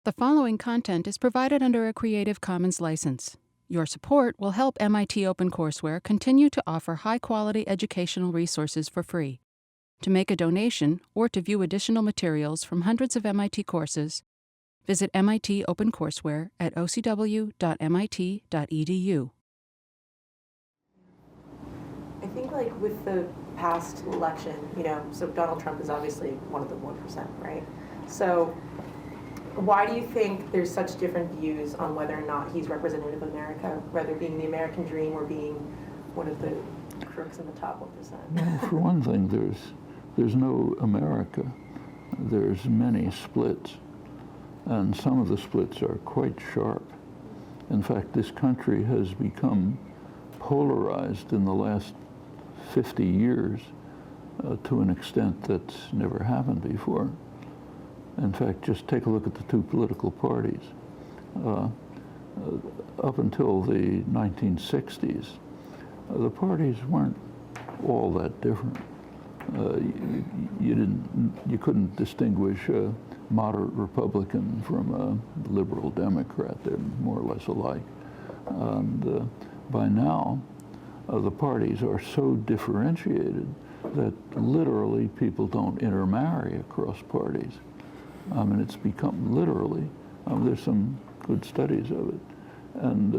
The following content is provided under a Creative Commons license. Your support will help MIT OpenCourseware continue to offer high-quality educational resources for free. To make a donation or to view additional materials from hundreds of MIT courses, visit MIT OpenCourseware at ocw.mit.edu. I think with the past election, so Donald Trump is obviously one of the 1%, right? So why do you think there's such different views on whether or not he's representative of America, whether being the American dream or being one of the crooks in the top 1%? Well, for one thing, there's no America. There's many splits, and some of the splits are quite sharp. In fact, this country has become polarized in the last 50 years to an extent that's never happened before. In fact, just take a look at the two political parties. Up until the 1960s, the parties weren't all that different. You couldn't distinguish a moderate Republican from a liberal Democrat. They're more or less alike. And by now, the parties are so differentiated that literally people don't intermarry across parties. I mean, it's become literally, there's some good studies of it. And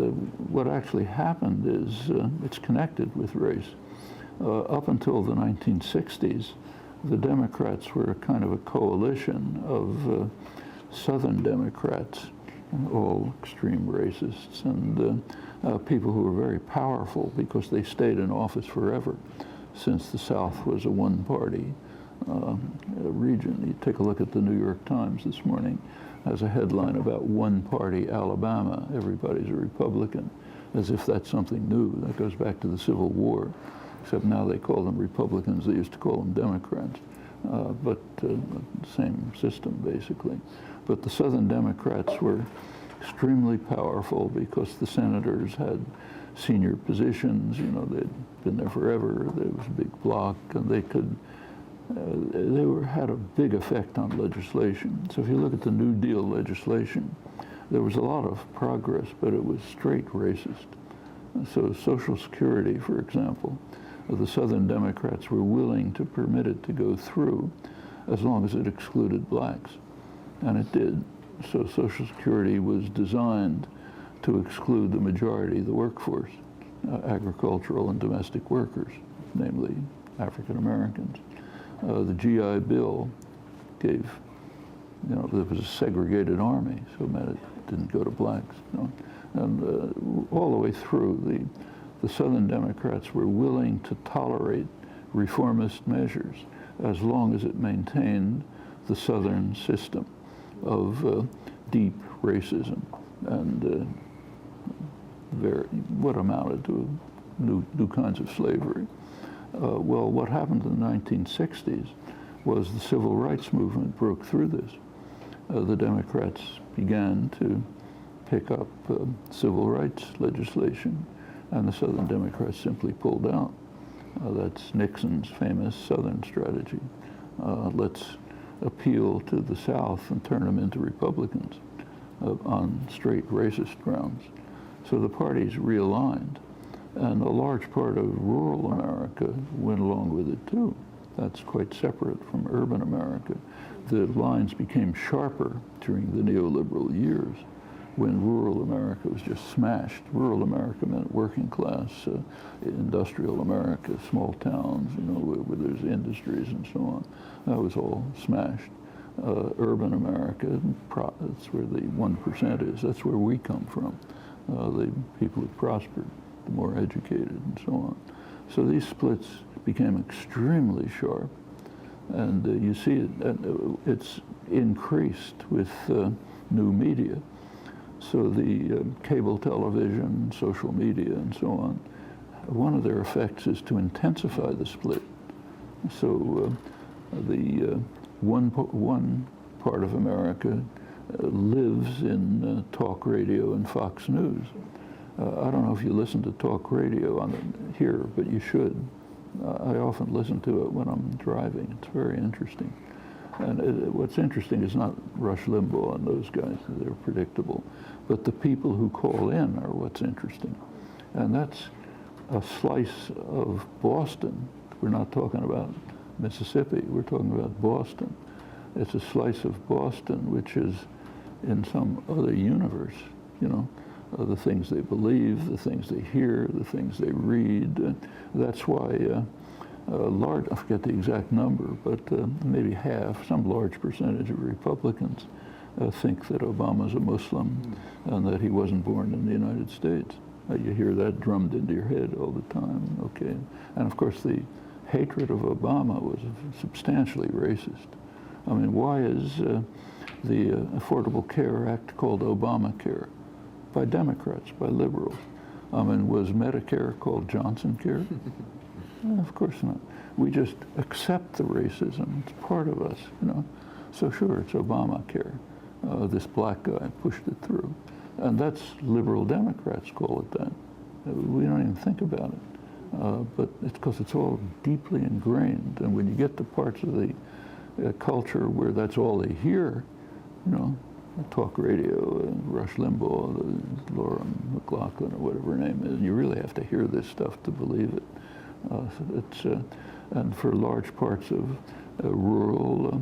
what actually happened is it's connected with race. Up until the 1960s, the Democrats were kind of a coalition of Southern Democrats, all extreme racists, and people who were very powerful because they stayed in office forever, since the South was a one-party region. You take a look at the New York Times this morning, has a headline about one-party Alabama. Everybody's a Republican, as if that's something new. That goes back to the Civil War, except now they call them Republicans. They used to call them Democrats, but same system, basically. But the Southern Democrats were extremely powerful because the senators had senior positions. They'd been there forever. There was a big bloc, and they had a big effect on legislation. So if you look at the New Deal legislation, there was a lot of progress, but it was straight racist. So Social Security, for example, the Southern Democrats were willing to permit it to go through as long as it excluded blacks, and it did. So Social Security was designed to exclude the majority of the workforce, agricultural and domestic workers, namely African Americans. The GI Bill gave, there was a segregated army, so it meant it didn't go to blacks. And all the way through, the Southern Democrats were willing to tolerate reformist measures as long as it maintained the Southern system of deep racism and what amounted to new kinds of slavery. Well, what happened in the 1960s was the civil rights movement broke through this. The Democrats began to pick up civil rights legislation, and the Southern Democrats simply pulled out. That's Nixon's famous Southern strategy. Let's appeal to the South and turn them into Republicans on straight racist grounds. So the parties realigned, and a large part of rural America went along with it too. That's quite separate from urban America. The lines became sharper during the neoliberal years when rural America was just smashed. Rural America meant working class, industrial America, small towns, where there's industries and so on. That was all smashed. Urban America, that's where the 1% is. That's where we come from. The people who prospered, the more educated, and so on. So these splits became extremely sharp, and you see it. It's increased with new media. So the cable television, social media, and so on. One of their effects is to intensify the split. So the one part of America lives in talk radio and Fox News. I don't know if you listen to talk radio here, but you should. I often listen to it when I'm driving. It's very interesting. And what's interesting is not Rush Limbaugh and those guys, they're predictable, but the people who call in are what's interesting. And that's a slice of Boston. We're not talking about Mississippi, we're talking about Boston. It's a slice of Boston which is in some other universe, you know, the things they believe, the things they hear, the things they read. That's why large, I forget the exact number, but maybe half, some large percentage of Republicans think that Obama's a Muslim and that he wasn't born in the United States. You hear that drummed into your head all the time, okay? And of course the hatred of Obama was substantially racist. I mean, why is the Affordable Care Act called Obamacare? By Democrats, by liberals. I mean, was Medicare called Johnson Care? Of course not. We just accept the racism. It's part of us, you know. So sure, it's Obamacare. This black guy pushed it through. And that's liberal Democrats call it that. We don't even think about it. But it's because it's all deeply ingrained. And when you get to parts of the culture where that's all they hear, you know, talk radio, Rush Limbaugh, Laura McLaughlin, or whatever her name is, you really have to hear this stuff to believe it. And for large parts of rural,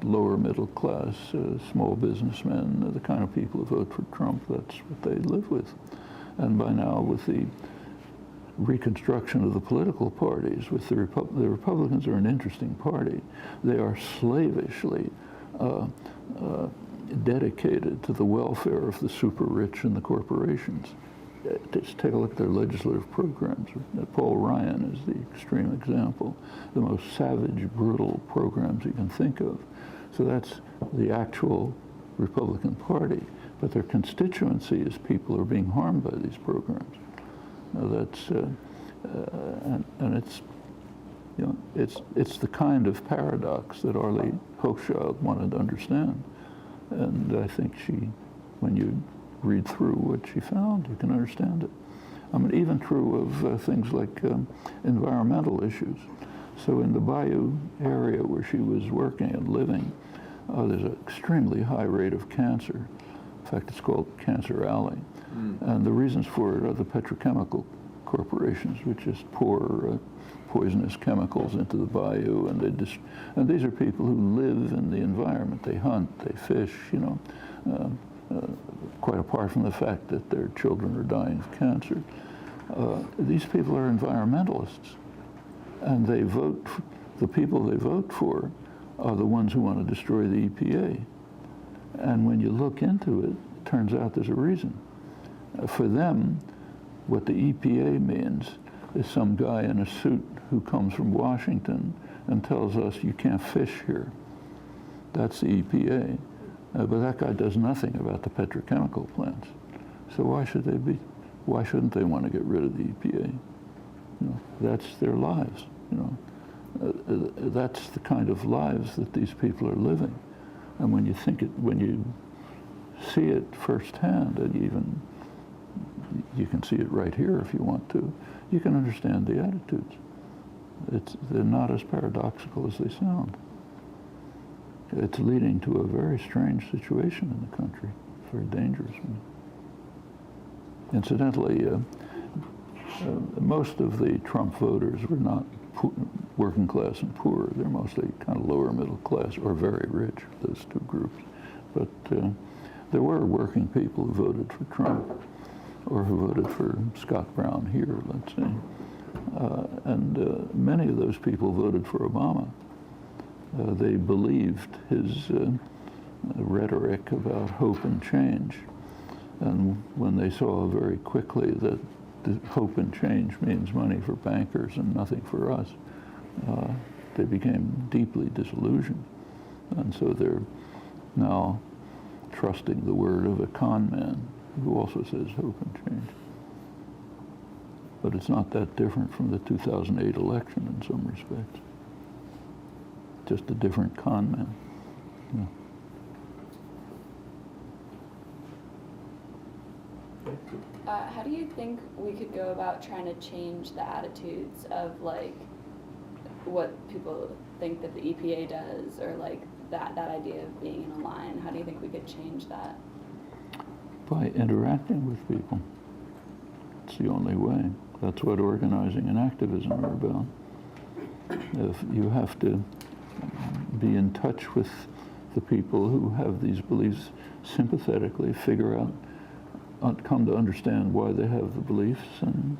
lower middle class, small businessmen, the kind of people who vote for Trump, that's what they live with. And by now, with the reconstruction of the political parties, with the Republicans are an interesting party. They are slavishly dedicated to the welfare of the super rich and the corporations. Just take a look at their legislative programs. Paul Ryan is the extreme example, the most savage, brutal programs you can think of. So that's the actual Republican Party. But their constituency is people who are being harmed by these programs. That's and it's, you know, it's the kind of paradox that Arlie Hochschild wanted to understand, and I think she, when you read through what she found, you can understand it. I mean, even true of things like environmental issues. So in the Bayou area where she was working and living, there's an extremely high rate of cancer. In fact, it's called Cancer Alley. And the reasons for it are the petrochemical corporations, which just pour poisonous chemicals into the bayou, and these are people who live in the environment. They hunt, they fish, you know, quite apart from the fact that their children are dying of cancer. These people are environmentalists, and they vote, the people they vote for are the ones who want to destroy the EPA. And when you look into it, it turns out there's a reason. For them, what the EPA means is some guy in a suit who comes from Washington and tells us you can't fish here. That's the EPA. But that guy does nothing about the petrochemical plants. So why shouldn't they want to get rid of the EPA? You know, that's their lives, you know. That's the kind of lives that these people are living. And when you when you see it firsthand, and you can see it right here if you want to, you can understand the attitudes. They're not as paradoxical as they sound. It's leading to a very strange situation in the country. It's very dangerous. Incidentally, most of the Trump voters were not working class and poor. They're mostly kind of lower middle class or very rich, those two groups. But there were working people who voted for Trump or who voted for Scott Brown here, let's say. And many of those people voted for Obama. They believed his rhetoric about hope and change. And when they saw very quickly that the hope and change means money for bankers and nothing for us, they became deeply disillusioned. And so they're now trusting the word of a con man who also says hope and change. But it's not that different from the 2008 election in some respects. Just a different con man. Yeah. How do you think we could go about trying to change the attitudes of like what people think that the EPA does, or like that idea of being in a line? How do you think we could change that? By interacting with people. It's the only way. That's what organizing and activism are about. If you have to be in touch with the people who have these beliefs sympathetically, figure out, come to understand why they have the beliefs, and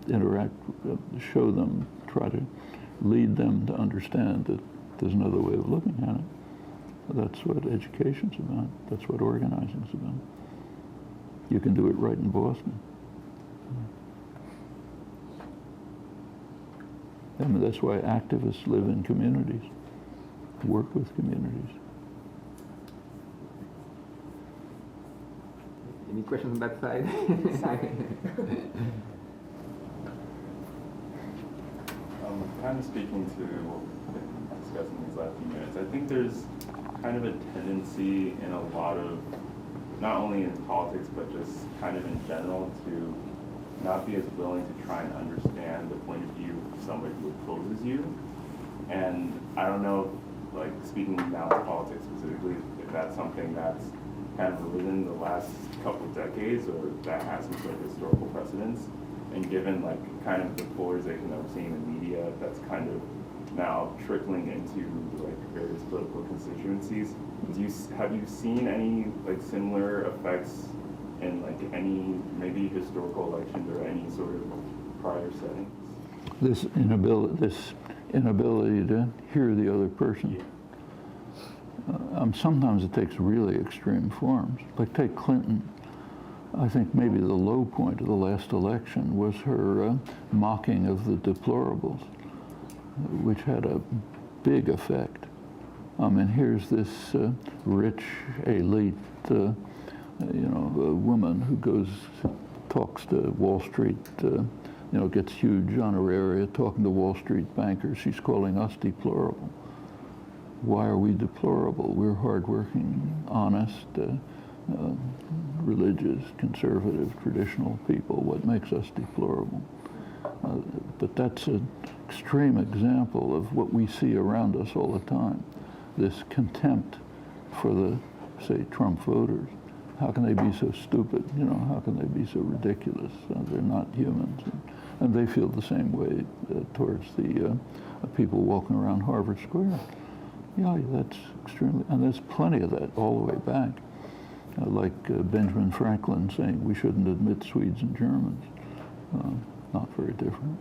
interact, show them, try to lead them to understand that there's another way of looking at it. That's what education's about. That's what organizing's about. You can do it right in Boston. I mean, that's why activists live in communities, work with communities. Any questions on that side? Kind of speaking to what we've been discussing these last few minutes, I think there's kind of a tendency in a lot of, not only in politics, but just kind of in general, to not be as willing to try and understand the point of view of somebody who opposes you. And I don't know, like, speaking now to politics specifically, if that's something that's kind of arisen the last couple of decades, or that has some sort of historical precedence. And given like kind of the polarization that we're seeing in the media, that's kind of now trickling into like various political constituencies. Have you seen any like similar effects in like any maybe historical elections or any sort of prior settings? This inability to hear the other person. Yeah. Sometimes it takes really extreme forms. Like take Clinton. I think maybe the low point of the last election was her mocking of the deplorables, which had a big effect. And here's this rich, elite, woman who talks to Wall Street, gets huge honoraria talking to Wall Street bankers. She's calling us deplorable. Why are we deplorable? We're hardworking, honest, religious, conservative, traditional people. What makes us deplorable? But that's an extreme example of what we see around us all the time. This contempt for the, say, Trump voters. How can they be so stupid? How can they be so ridiculous? They're not humans. And they feel the same way towards the people walking around Harvard Square. Yeah, that's extremely, and there's plenty of that all the way back. Like Benjamin Franklin saying we shouldn't admit Swedes and Germans. Not very different.